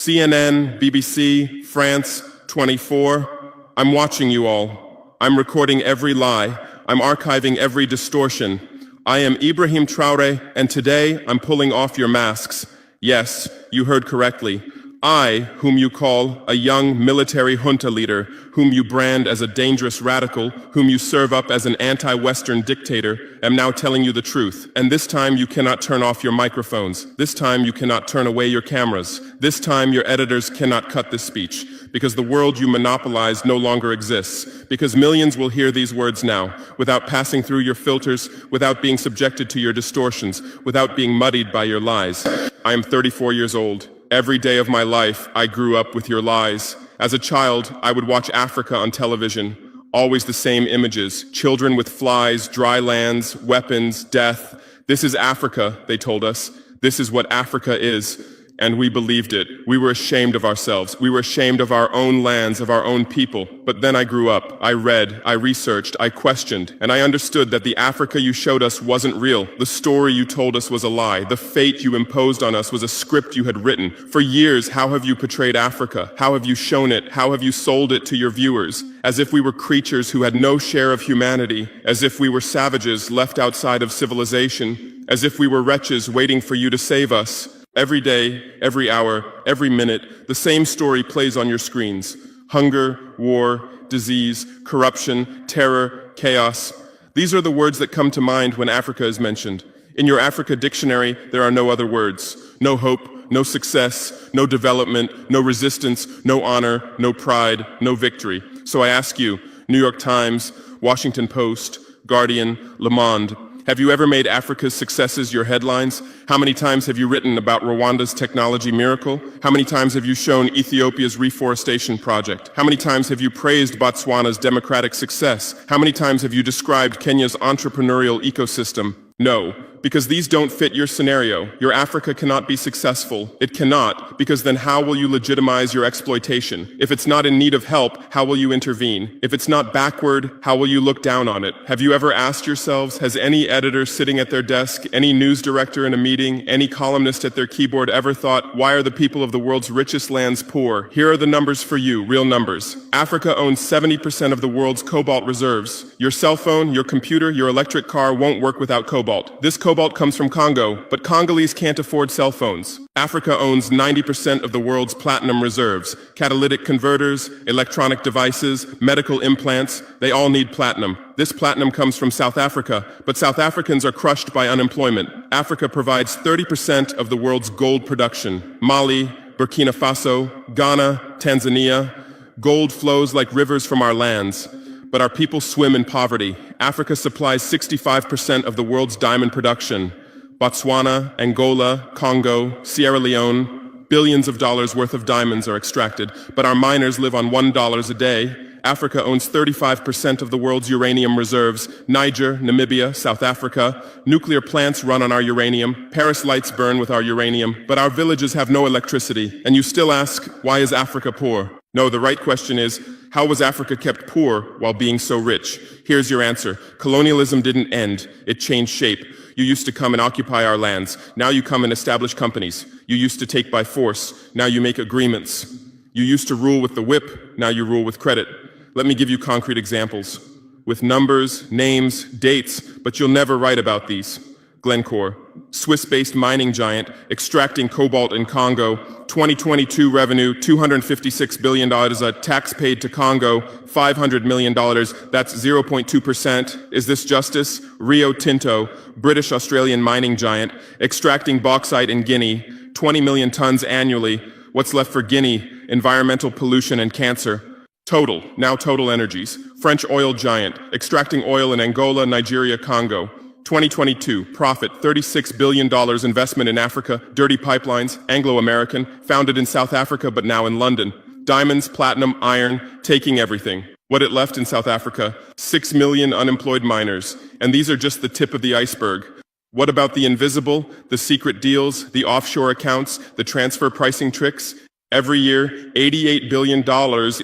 CNN, BBC, France, 24. I'm watching you all. I'm recording every lie. I'm archiving every distortion. I am Ibrahim Traore, and today I'm pulling off your masks. Yes, you heard correctly. I, whom you call a young military junta leader, whom you brand as a dangerous radical, whom you serve up as an anti-Western dictator, am now telling you the truth. And this time you cannot turn off your microphones. This time you cannot turn away your cameras. This time your editors cannot cut this speech. Because the world you monopolize no longer exists. Because millions will hear these words now, without passing through your filters, without being subjected to your distortions, without being muddied by your lies. I am 34 years old. Every day of my life, I grew up with your lies. As a child, I would watch Africa on television. Always the same images. Children with flies, dry lands, weapons, death. This is Africa, they told us. This is what Africa is. And we believed it. We were ashamed of ourselves. We were ashamed of our own lands, of our own people. But then I grew up. I read, I researched, I questioned, and I understood that the Africa you showed us wasn't real. The story you told us was a lie. The fate you imposed on us was a script you had written. For years, how have you portrayed Africa? How have you shown it? How have you sold it to your viewers? As if we were creatures who had no share of humanity, as if we were savages left outside of civilization, as if we were wretches waiting for you to save us. Every day, every hour, every minute, the same story plays on your screens. Hunger, war, disease, corruption, terror, chaos. These are the words that come to mind when Africa is mentioned. In your Africa dictionary, there are no other words. No hope, no success, no development, no resistance, no honor, no pride, no victory. So I ask you, New York Times, Washington Post, Guardian, Le Monde, have you ever made Africa's successes your headlines? How many times have you written about Rwanda's technology miracle? How many times have you shown Ethiopia's reforestation project? How many times have you praised Botswana's democratic success? How many times have you described Kenya's entrepreneurial ecosystem? No, because these don't fit your scenario. Your Africa cannot be successful. It cannot, because then how will you legitimize your exploitation? If it's not in need of help, how will you intervene? If it's not backward, how will you look down on it? Have you ever asked yourselves, has any editor sitting at their desk, any news director in a meeting, any columnist at their keyboard ever thought, why are the people of the world's richest lands poor? Here are the numbers for you, real numbers. Africa owns 70% of the world's cobalt reserves. Your cell phone, your computer, your electric car won't work without cobalt. This cobalt comes from Congo, but Congolese can't afford cell phones. Africa owns 90% of the world's platinum reserves. Catalytic converters, electronic devices, medical implants, they all need platinum. This platinum comes from South Africa, but South Africans are crushed by unemployment. Africa provides 30% of the world's gold production. Mali, Burkina Faso, Ghana, Tanzania. Gold flows like rivers from our lands. But our people swim in poverty. Africa supplies 65% of the world's diamond production. Botswana, Angola, Congo, Sierra Leone, billions of dollars worth of diamonds are extracted, but our miners live on $1 a day. Africa owns 35% of the world's uranium reserves. Niger, Namibia, South Africa. Nuclear plants run on our uranium. Paris lights burn with our uranium, but our villages have no electricity. And you still ask, why is Africa poor? No, the right question is, how was Africa kept poor while being so rich? Here's your answer. Colonialism didn't end. It changed shape. You used to come and occupy our lands. Now you come and establish companies. You used to take by force. Now you make agreements. You used to rule with the whip. Now you rule with credit. Let me give you concrete examples. With numbers, names, dates, but you'll never write about these. Glencore, Swiss-based mining giant, extracting cobalt in Congo. 2022 revenue, $256 billion, a tax paid to Congo, $500 million, that's 0.2%. Is this justice? Rio Tinto, British-Australian mining giant, extracting bauxite in Guinea, 20 million tons annually. What's left for Guinea? Environmental pollution and cancer. Total, now Total Energies, French oil giant, extracting oil in Angola, Nigeria, Congo. 2022, profit, $36 billion investment in Africa, dirty pipelines, Anglo-American, founded in South Africa but now in London. Diamonds, platinum, iron, taking everything. What it left in South Africa? 6 million unemployed miners. And these are just the tip of the iceberg. What about the invisible, the secret deals, the offshore accounts, the transfer pricing tricks? Every year, $88 billion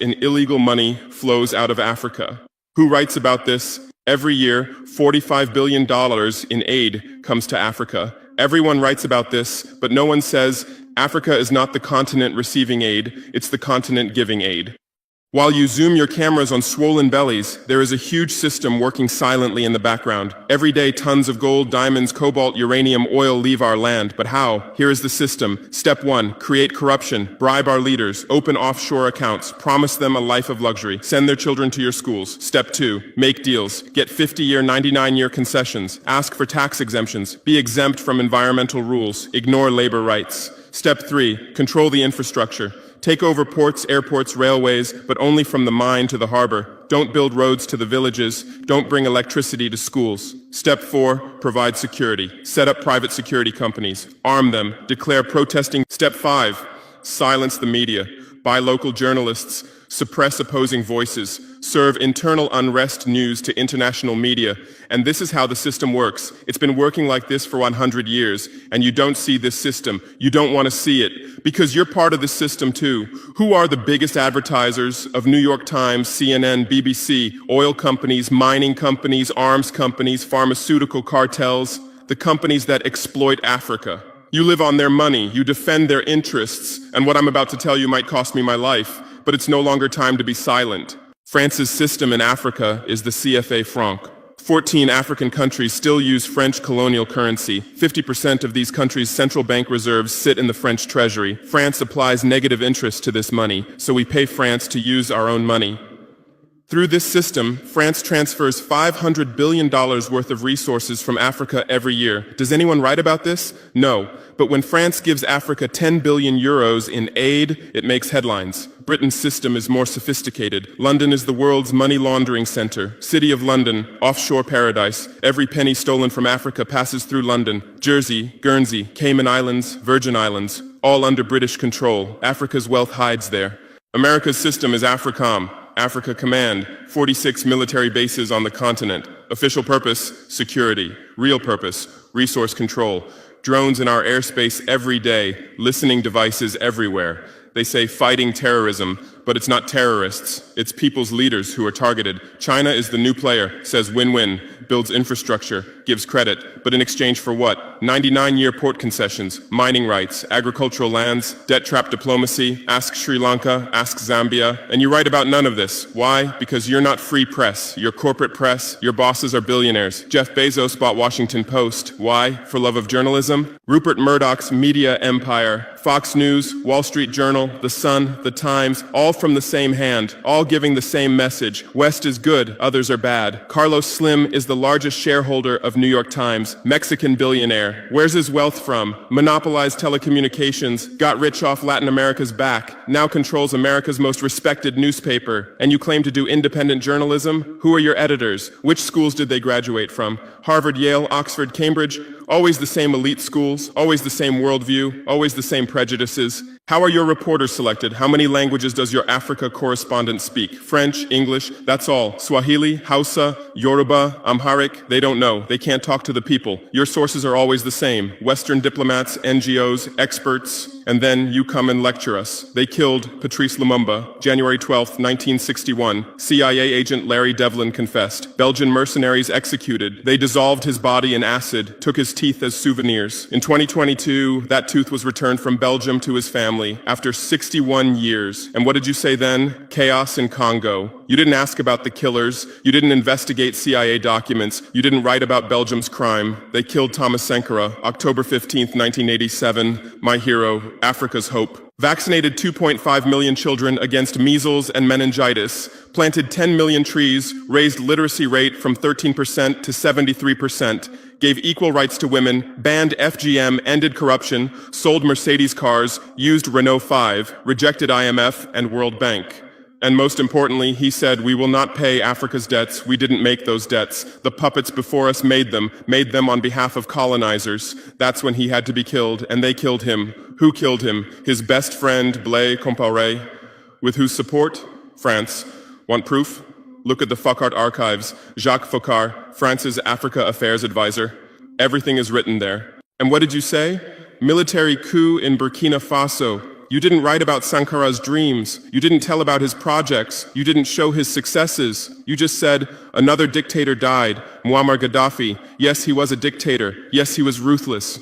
in illegal money flows out of Africa. Who writes about this? Every year, $45 billion in aid comes to Africa. Everyone writes about this, but no one says Africa is not the continent receiving aid, it's the continent giving aid. While you zoom your cameras on swollen bellies, there is a huge system working silently in the background. Every day, tons of gold, diamonds, cobalt, uranium, oil leave our land. But how? Here is the system. Step 1, create corruption, bribe our leaders, open offshore accounts, promise them a life of luxury, send their children to your schools. Step 2, make deals, get 50-year, 99-year concessions, ask for tax exemptions, be exempt from environmental rules, ignore labor rights. Step 3, control the infrastructure. Take over ports, airports, railways, but only from the mine to the harbor. Don't build roads to the villages. Don't bring electricity to schools. Step 4, provide security. Set up private security companies. Arm them. Declare protesting. Step 5, silence the media. Buy local journalists. Suppress opposing voices. Serve internal unrest news to international media. And this is how the system works. It's been working like this for 100 years, and you don't see this system. You don't want to see it, because you're part of this system too. Who are the biggest advertisers of New York Times, CNN, BBC, oil companies, mining companies, arms companies, pharmaceutical cartels, the companies that exploit Africa? You live on their money, you defend their interests, and what I'm about to tell you might cost me my life, but it's no longer time to be silent. France's system in Africa is the CFA franc. 14 African countries still use French colonial currency. 50% of these countries' central bank reserves sit in the French treasury. France applies negative interest to this money, so we pay France to use our own money. Through this system, France transfers $500 billion worth of resources from Africa every year. Does anyone write about this? No. But when France gives Africa 10 billion euros in aid, it makes headlines. Britain's system is more sophisticated. London is the world's money laundering center. City of London, offshore paradise. Every penny stolen from Africa passes through London. Jersey, Guernsey, Cayman Islands, Virgin Islands, all under British control. Africa's wealth hides there. America's system is AFRICOM, Africa Command, 46 military bases on the continent. Official purpose, security. Real purpose, resource control. Drones in our airspace every day, listening devices everywhere. They say fighting terrorism, but it's not terrorists, it's people's leaders who are targeted. China is the new player, says win-win, builds infrastructure, gives credit, but in exchange for what? 99-year port concessions, mining rights, agricultural lands, debt-trap diplomacy, ask Sri Lanka, ask Zambia, and you write about none of this. Why? Because you're not free press, you're corporate press, your bosses are billionaires. Jeff Bezos bought Washington Post. Why? For love of journalism? Rupert Murdoch's media empire, Fox News, Wall Street Journal, The Sun, The Times, all from the same hand, all giving the same message. West is good, others are bad. Carlos Slim is the largest shareholder of New York Times, Mexican billionaire. Where's his wealth from? Monopolized telecommunications, got rich off Latin America's back, now controls America's most respected newspaper. And you claim to do independent journalism? Who are your editors? Which schools did they graduate from? Harvard, Yale, Oxford, Cambridge? Always the same elite schools, always the same worldview, always the same prejudices. How are your reporters selected? How many languages does your Africa correspondent speak? French, English, that's all. Swahili, Hausa, Yoruba, Amharic, they don't know. They can't talk to the people. Your sources are always the same. Western diplomats, NGOs, experts, and then you come and lecture us. They killed Patrice Lumumba, January 12, 1961. CIA agent Larry Devlin confessed. Belgian mercenaries executed. They dissolved his body in acid, took his teeth as souvenirs. In 2022, that tooth was returned from Belgium to his family after 61 years. And what did you say then? Chaos in Congo. You didn't ask about the killers. You didn't investigate CIA documents. You didn't write about Belgium's crime. They killed Thomas Sankara, October 15, 1987. My hero, Africa's hope. Vaccinated 2.5 million children against measles and meningitis, planted 10 million trees, raised literacy rate from 13% to 73%, gave equal rights to women, banned FGM, ended corruption, sold Mercedes cars, used Renault 5, rejected IMF and World Bank. And most importantly, he said, we will not pay Africa's debts. We didn't make those debts. The puppets before us made them on behalf of colonizers. That's when he had to be killed, and they killed him. Who killed him? His best friend, Blaise Compaoré. With whose support? France. Want proof? Look at the Focart archives. Jacques Faucard, France's Africa Affairs advisor. Everything is written there. And what did you say? Military coup in Burkina Faso. You didn't write about Sankara's dreams. You didn't tell about his projects. You didn't show his successes. You just said, another dictator died, Muammar Gaddafi. Yes, he was a dictator. Yes, he was ruthless.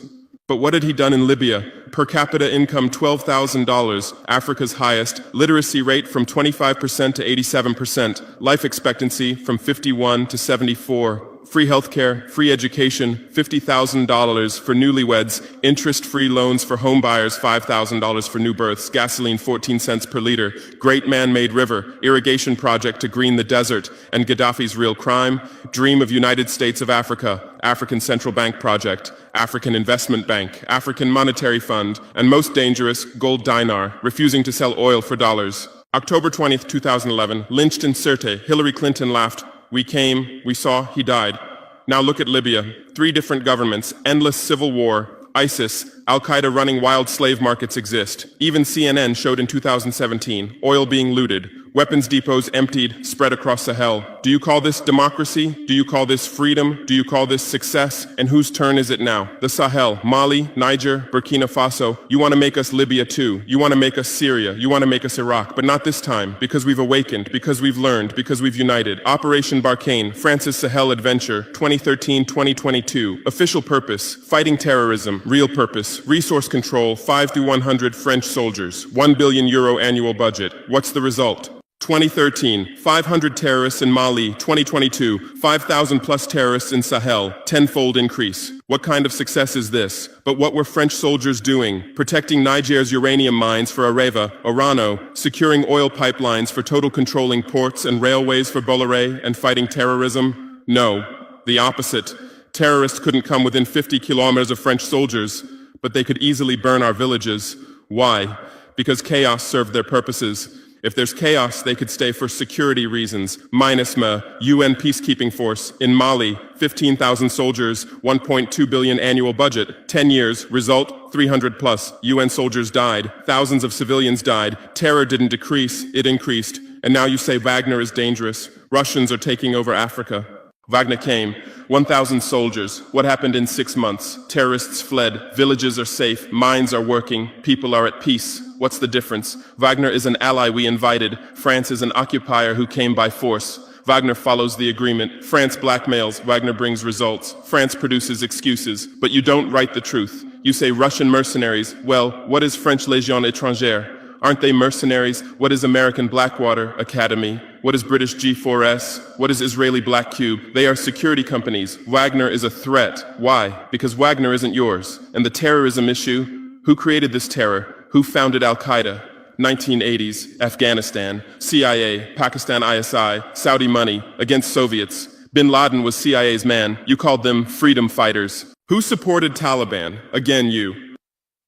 But what had he done in Libya? Per capita income $12,000, Africa's highest, literacy rate from 25% to 87%, life expectancy from 51 to 74, free healthcare, free education, $50,000 for newlyweds, interest-free loans for homebuyers, $5,000 for new births, gasoline 14 cents per liter, great man-made river, irrigation project to green the desert, and Gaddafi's real crime, dream of United States of Africa, African Central Bank project, African Investment Bank, African Monetary Fund, and most dangerous, gold dinar, refusing to sell oil for dollars. October 20th, 2011, lynched in Sirte, Hillary Clinton laughed. We came, we saw, he died. Now look at Libya. 3 different governments, endless civil war, ISIS, Al-Qaeda running wild slave markets exist. Even CNN showed in 2017, oil being looted, weapons depots emptied, spread across Sahel. Do you call this democracy? Do you call this freedom? Do you call this success? And whose turn is it now? The Sahel, Mali, Niger, Burkina Faso. You want to make us Libya too. You want to make us Syria. You want to make us Iraq. But not this time, because we've awakened, because we've learned, because we've united. Operation Barkhane, France's Sahel adventure, 2013-2022. Official purpose, fighting terrorism. Real purpose, resource control, 5 through 100 French soldiers. €1 billion annual budget. What's the result? 2013, 500 terrorists in Mali. 2022, 5,000 plus terrorists in Sahel, tenfold increase. What kind of success is this? But what were French soldiers doing? Protecting Niger's uranium mines for Areva, Orano, securing oil pipelines for total controlling ports and railways for Bolloré, and fighting terrorism? No, the opposite. Terrorists couldn't come within 50 kilometers of French soldiers, but they could easily burn our villages. Why? Because chaos served their purposes. If there's chaos, they could stay for security reasons. MINUSMA, UN peacekeeping force. In Mali, 15,000 soldiers, 1.2 billion annual budget. 10 years, result, 300 plus. UN soldiers died. Thousands of civilians died. Terror didn't decrease, it increased. And now you say Wagner is dangerous. Russians are taking over Africa. Wagner came, 1,000 soldiers. What happened in 6 months? Terrorists fled, villages are safe, mines are working, people are at peace. What's the difference? Wagner is an ally we invited. France is an occupier who came by force. Wagner follows the agreement. France blackmails, Wagner brings results. France produces excuses, but you don't write the truth. You say Russian mercenaries. Well, what is French Légion étrangère? Aren't they mercenaries? What is American Blackwater Academy? What is British G4S? What is Israeli Black Cube? They are security companies. Wagner is a threat. Why? Because Wagner isn't yours. And the terrorism issue? Who created this terror? Who founded Al-Qaeda? 1980s, Afghanistan, CIA, Pakistan ISI, Saudi money, against Soviets. Bin Laden was CIA's man. You called them freedom fighters. Who supported Taliban? Again, you.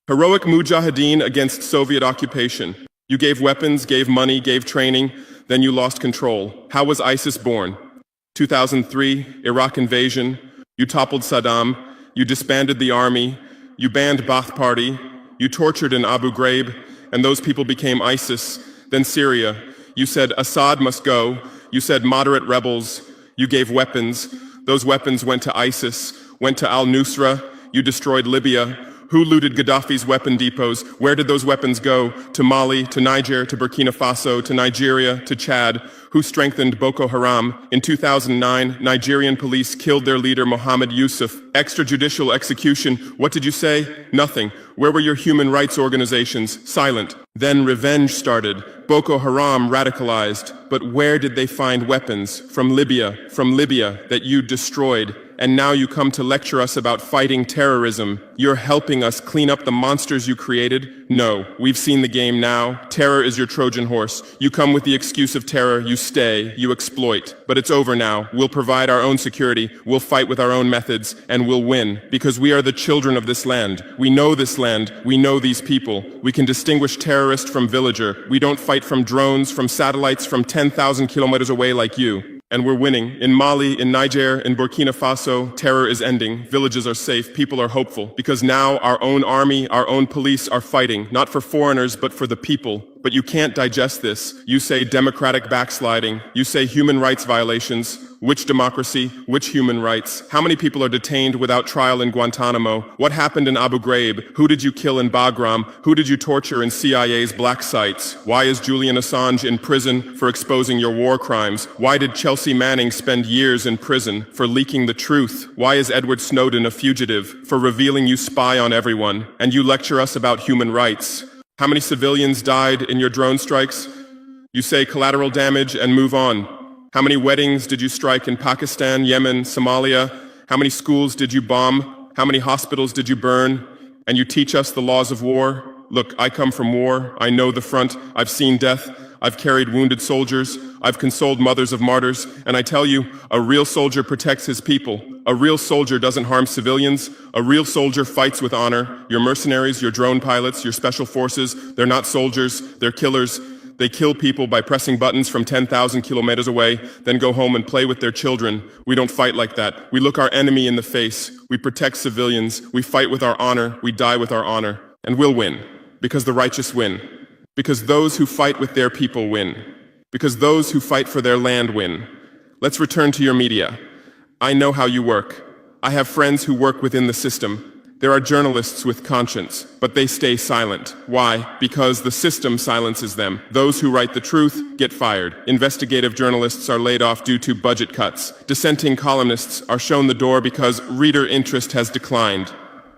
Heroic mujahideen against Soviet occupation. You gave weapons, gave money, gave training, then you lost control. How was ISIS born? 2003, Iraq invasion. You toppled Saddam. You disbanded the army. You banned Ba'ath Party. You tortured in Abu Ghraib, and those people became ISIS. Then Syria. You said Assad must go. You said moderate rebels. You gave weapons. Those weapons went to ISIS, went to al-Nusra. You destroyed Libya. Who looted Gaddafi's weapon depots? Where did those weapons go? To Mali, to Niger, to Burkina Faso, to Nigeria, to Chad? Who strengthened Boko Haram? In 2009, Nigerian police killed their leader Mohammed Yusuf. Extrajudicial execution. What did you say? Nothing. Where were your human rights organizations? Silent. Then revenge started. Boko Haram radicalized. But where did they find weapons? From Libya that you destroyed. And now you come to lecture us about fighting terrorism. You're helping us clean up the monsters you created? No, we've seen the game now. Terror is your Trojan horse. You come with the excuse of terror, you stay, you exploit. But it's over now. We'll provide our own security, we'll fight with our own methods, and we'll win. Because we are the children of this land. We know this land, we know these people. We can distinguish terrorist from villager. We don't fight from drones, from satellites, from 10,000 kilometers away like you. And we're winning. In Mali, in Niger, in Burkina Faso, terror is ending. Villages are safe. People are hopeful. Because now our own army, our own police are fighting, not for foreigners, but for the people. But you can't digest this. You say democratic backsliding. You say human rights violations. Which democracy? Which human rights? How many people are detained without trial in Guantanamo? What happened in Abu Ghraib? Who did you kill in Bagram? Who did you torture in CIA's black sites? Why is Julian Assange in prison for exposing your war crimes? Why did Chelsea Manning spend years in prison for leaking the truth? Why is Edward Snowden a fugitive for revealing you spy on everyone? And you lecture us about human rights. How many civilians died in your drone strikes? You say collateral damage and move on. How many weddings did you strike in Pakistan, Yemen, Somalia? How many schools did you bomb? How many hospitals did you burn? And you teach us the laws of war? Look, I come from war. I know the front. I've seen death. I've carried wounded soldiers. I've consoled mothers of martyrs. And I tell you, a real soldier protects his people. A real soldier doesn't harm civilians. A real soldier fights with honor. Your mercenaries, your drone pilots, your special forces, they're not soldiers, they're killers. They kill people by pressing buttons from 10,000 kilometers away, then go home and play with their children. We don't fight like that. We look our enemy in the face. We protect civilians. We fight with our honor. We die with our honor. And we'll win. Because the righteous win. Because those who fight with their people win. Because those who fight for their land win. Let's return to your media. I know how you work. I have friends who work within the system. There are journalists with conscience, but they stay silent. Why? Because the system silences them. Those who write the truth get fired. Investigative journalists are laid off due to budget cuts. Dissenting columnists are shown the door because reader interest has declined.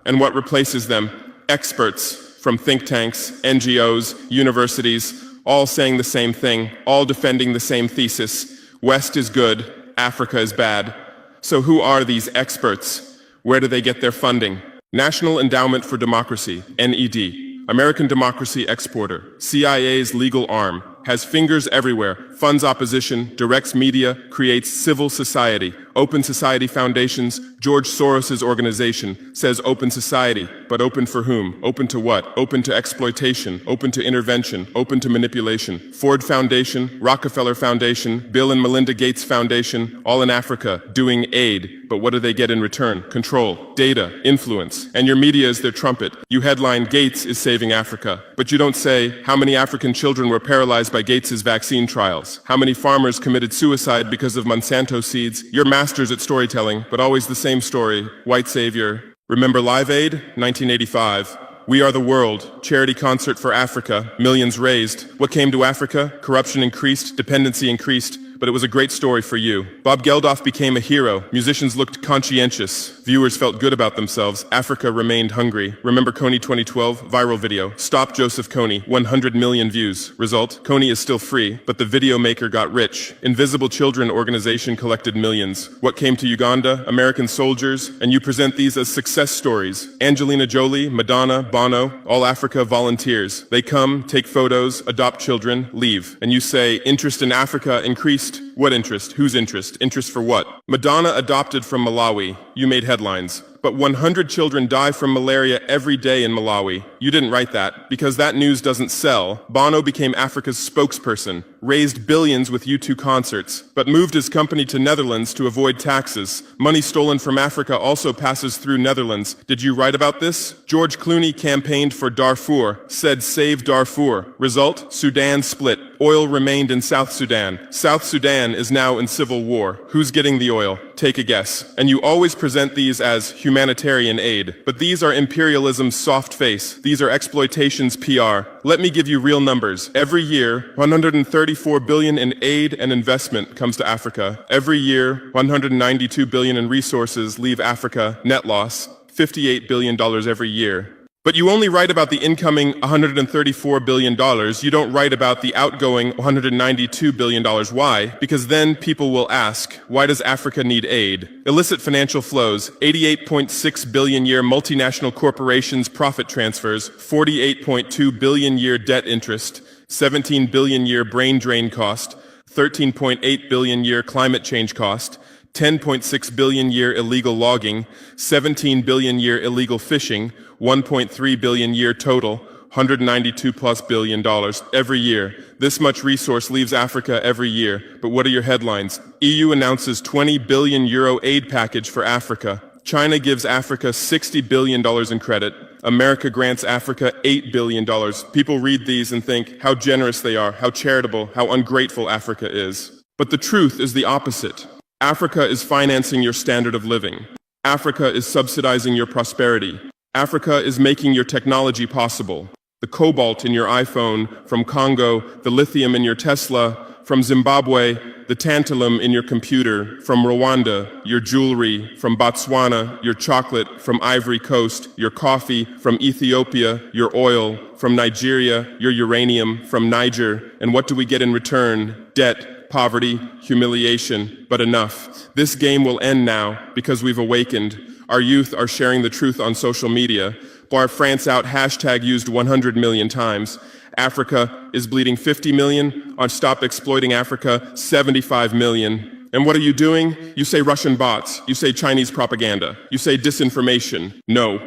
And what replaces them? Experts from think tanks, NGOs, universities, all saying the same thing, all defending the same thesis. West is good, Africa is bad. So who are these experts? Where do they get their funding? National Endowment for Democracy, NED, American democracy exporter, CIA's legal arm, has fingers everywhere, funds opposition, directs media, creates civil society. Open Society Foundations, George Soros's organization, says open society, but open for whom? Open to what? Open to exploitation, open to intervention, open to manipulation. Ford Foundation, Rockefeller Foundation, Bill and Melinda Gates Foundation, all in Africa, doing aid. But what do they get in return? Control, data, influence. And your media is their trumpet. You headline, Gates is saving Africa. But you don't say, how many African children were paralyzed by Gates's vaccine trials? How many farmers committed suicide because of Monsanto seeds? You're masters at storytelling, but always the same story. White savior. Remember Live Aid? 1985. We Are the World, charity concert for Africa, millions raised. What came to Africa? Corruption increased, dependency increased. But it was a great story for you. Bob Geldof became a hero. Musicians looked conscientious. Viewers felt good about themselves. Africa remained hungry. Remember Kony 2012? Viral video. Stop Joseph Kony. 100 million views. Result? Kony is still free, but the video maker got rich. Invisible Children organization collected millions. What came to Uganda? American soldiers. And you present these as success stories. Angelina Jolie, Madonna, Bono, all Africa volunteers. They come, take photos, adopt children, leave. And you say, interest in Africa increased. What interest? Whose interest? Interest for what? Madonna adopted from Malawi. You made headlines. But 100 children die from malaria every day in Malawi. You didn't write that, because that news doesn't sell. Bono became Africa's spokesperson, raised billions with U2 concerts, but moved his company to Netherlands to avoid taxes. Money stolen from Africa also passes through Netherlands. Did you write about this? George Clooney campaigned for Darfur, said save Darfur. Result? Sudan split. Oil remained in South Sudan. South Sudan is now in civil war. Who's getting the oil? Take a guess. And you always present these as humanitarian aid. But these are imperialism's soft face. These are exploitation's PR. Let me give you real numbers. Every year, 134 billion in aid and investment comes to Africa. Every year, 192 billion in resources leave Africa, net loss, $58 billion every year. But you only write about the incoming $134 billion. You don't write about the outgoing $192 billion. Why? Because then people will ask, why does Africa need aid? Illicit financial flows, 88.6 billion year multinational corporations profit transfers, 48.2 billion year debt interest, 17 billion year brain drain cost, 13.8 billion year climate change cost, 10.6 billion year illegal logging, 17 billion year illegal fishing, 1.3 billion year total, $192+ billion every year. This much resource leaves Africa every year. But what are your headlines? EU announces 20 billion euro aid package for Africa. China gives Africa $60 billion in credit. America grants Africa $8 billion. People read these and think how generous they are, how charitable, how ungrateful Africa is. But the truth is the opposite. Africa is financing your standard of living. Africa is subsidizing your prosperity. Africa is making your technology possible. The cobalt in your iPhone from Congo, the lithium in your Tesla from Zimbabwe, the tantalum in your computer from Rwanda, your jewelry from Botswana, your chocolate from Ivory Coast, your coffee from Ethiopia, your oil from Nigeria, your uranium from Niger. And what do we get in return? Debt, poverty, humiliation, but enough. This game will end now because we've awakened. Our youth are sharing the truth on social media. Bar France out hashtag used 100 million times. Africa is bleeding 50 million. On Stop Exploiting Africa, 75 million. And what are you doing? You say Russian bots. You say Chinese propaganda. You say disinformation. No.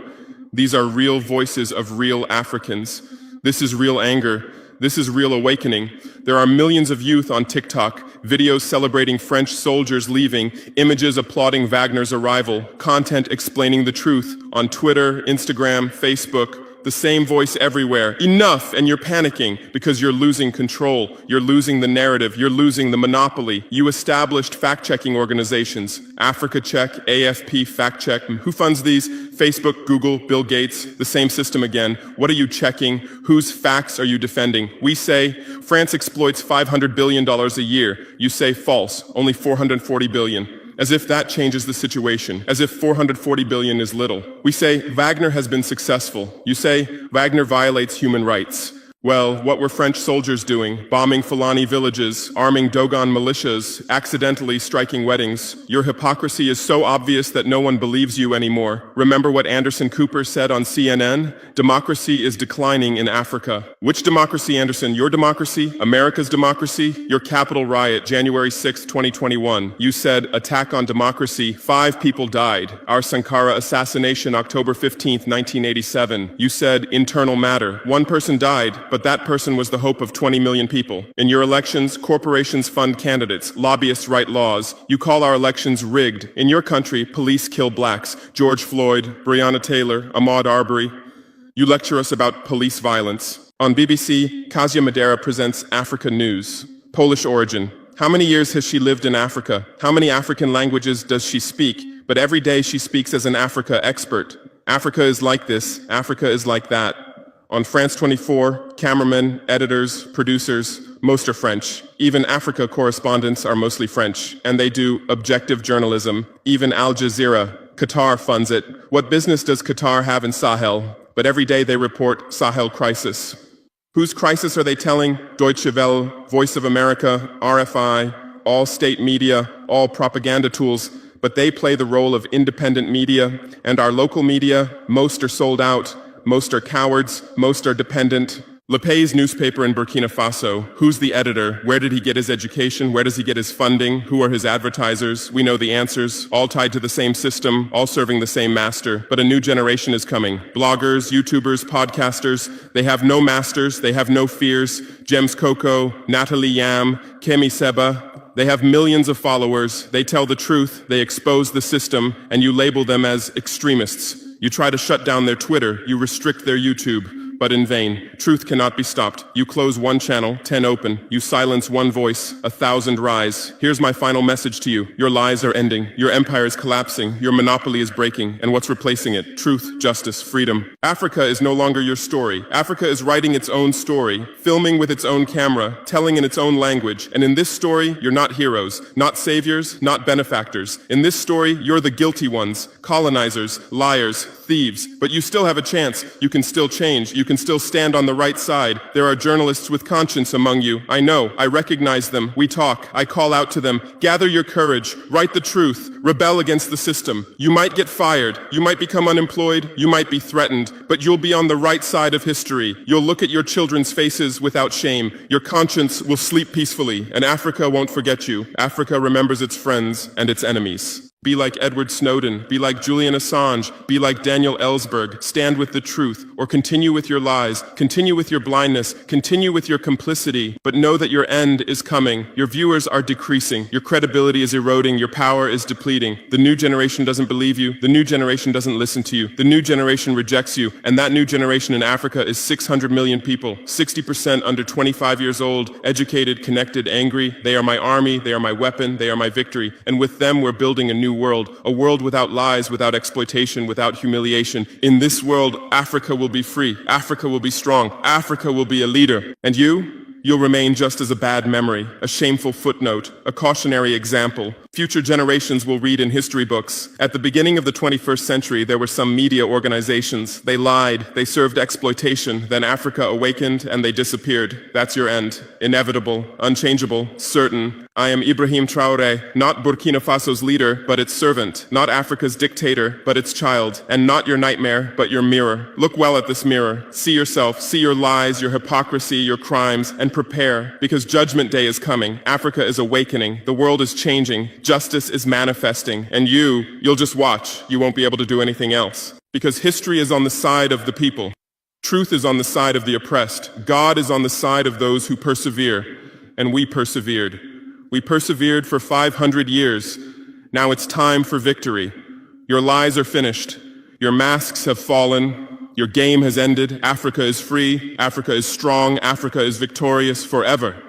These are real voices of real Africans. This is real anger. This is real awakening. There are millions of youth on TikTok, videos celebrating French soldiers leaving, images applauding Wagner's arrival, content explaining the truth on Twitter, Instagram, Facebook. The same voice everywhere. Enough! And you're panicking because you're losing control. You're losing the narrative. You're losing the monopoly. You established fact-checking organizations. Africa Check, AFP Fact Check. Who funds these? Facebook, Google, Bill Gates. The same system again. What are you checking? Whose facts are you defending? We say France exploits $500 billion a year. You say false. Only $440 billion. As if that changes the situation, as if 440 billion is little. We say Wagner has been successful. You say Wagner violates human rights. Well, what were French soldiers doing? Bombing Fulani villages, arming Dogon militias, accidentally striking weddings. Your hypocrisy is so obvious that no one believes you anymore. Remember what Anderson Cooper said on CNN? Democracy is declining in Africa. Which democracy, Anderson? Your democracy? America's democracy? Your Capitol riot, January 6, 2021. You said, attack on democracy. 5 people died. Our Sankara assassination, October 15, 1987. You said, internal matter. 1 person died, but that person was the hope of 20 million people. In your elections, corporations fund candidates, lobbyists write laws. You call our elections rigged. In your country, police kill blacks. George Floyd, Breonna Taylor, Ahmaud Arbery. You lecture us about police violence. On BBC, Kasia Madera presents Africa News. Polish origin. How many years has she lived in Africa? How many African languages does she speak? But every day she speaks as an Africa expert. Africa is like this. Africa is like that. On France 24, cameramen, editors, producers, most are French. Even Africa correspondents are mostly French, and they do objective journalism. Even Al Jazeera. Qatar funds it. What business does Qatar have in Sahel? But every day they report Sahel crisis. Whose crisis are they telling? Deutsche Welle, Voice of America, RFI, all state media, all propaganda tools. But they play the role of independent media, and our local media, most are sold out. Most are cowards, most are dependent. Lepay's newspaper in Burkina Faso, who's the editor? Where did he get his education? Where does he get his funding? Who are his advertisers? We know the answers, all tied to the same system, all serving the same master. But a new generation is coming. Bloggers, YouTubers, podcasters, they have no masters, they have no fears. James Coco, Natalie Yam, Kemi Seba, they have millions of followers. They tell the truth, they expose the system, and you label them as extremists. You try to shut down their Twitter, you restrict their YouTube, but in vain. Truth cannot be stopped. You close 1 channel, 10 open. You silence 1 voice, 1,000 rise. Here's my final message to you. Your lies are ending. Your empire is collapsing. Your monopoly is breaking. And what's replacing it? Truth, justice, freedom. Africa is no longer your story. Africa is writing its own story, filming with its own camera, telling in its own language. And in this story, you're not heroes, not saviors, not benefactors. In this story, you're the guilty ones, colonizers, liars, thieves. But you still have a chance. You can still change. You can still stand on the right side. There are journalists with conscience among you. I know. I recognize them. We talk. I call out to them. Gather your courage. Write the truth. Rebel against the system. You might get fired. You might become unemployed. You might be threatened. But you'll be on the right side of history. You'll look at your children's faces without shame. Your conscience will sleep peacefully. And Africa won't forget you. Africa remembers its friends and its enemies. Be like Edward Snowden, be like Julian Assange, be like Daniel Ellsberg, stand with the truth, or continue with your lies, continue with your blindness, continue with your complicity, but know that your end is coming. Your viewers are decreasing, your credibility is eroding, your power is depleting. The new generation doesn't believe you, the new generation doesn't listen to you, the new generation rejects you, and that new generation in Africa is 600 million people, 60% under 25 years old, educated, connected, angry. They are my army, they are my weapon, they are my victory, and with them we're building a new world, a world without lies, without exploitation, without humiliation. In this world, Africa will be free, Africa will be strong, Africa will be a leader. And you'll remain just as a bad memory, a shameful footnote, a cautionary example. Future generations will read in history books. At the beginning of the 21st century, there were some media organizations. They lied, they served exploitation, then Africa awakened and they disappeared. That's your end. Inevitable, unchangeable, certain. I am Ibrahim Traore, not Burkina Faso's leader, but its servant, not Africa's dictator, but its child, and not your nightmare, but your mirror. Look well at this mirror. See yourself, see your lies, your hypocrisy, your crimes, and prepare, because Judgment Day is coming. Africa is awakening. The world is changing. Justice is manifesting. And you'll just watch. You won't be able to do anything else. Because history is on the side of the people. Truth is on the side of the oppressed. God is on the side of those who persevere. And we persevered. We persevered for 500 years. Now it's time for victory. Your lies are finished. Your masks have fallen. Your game has ended. Africa is free. Africa is strong. Africa is victorious forever.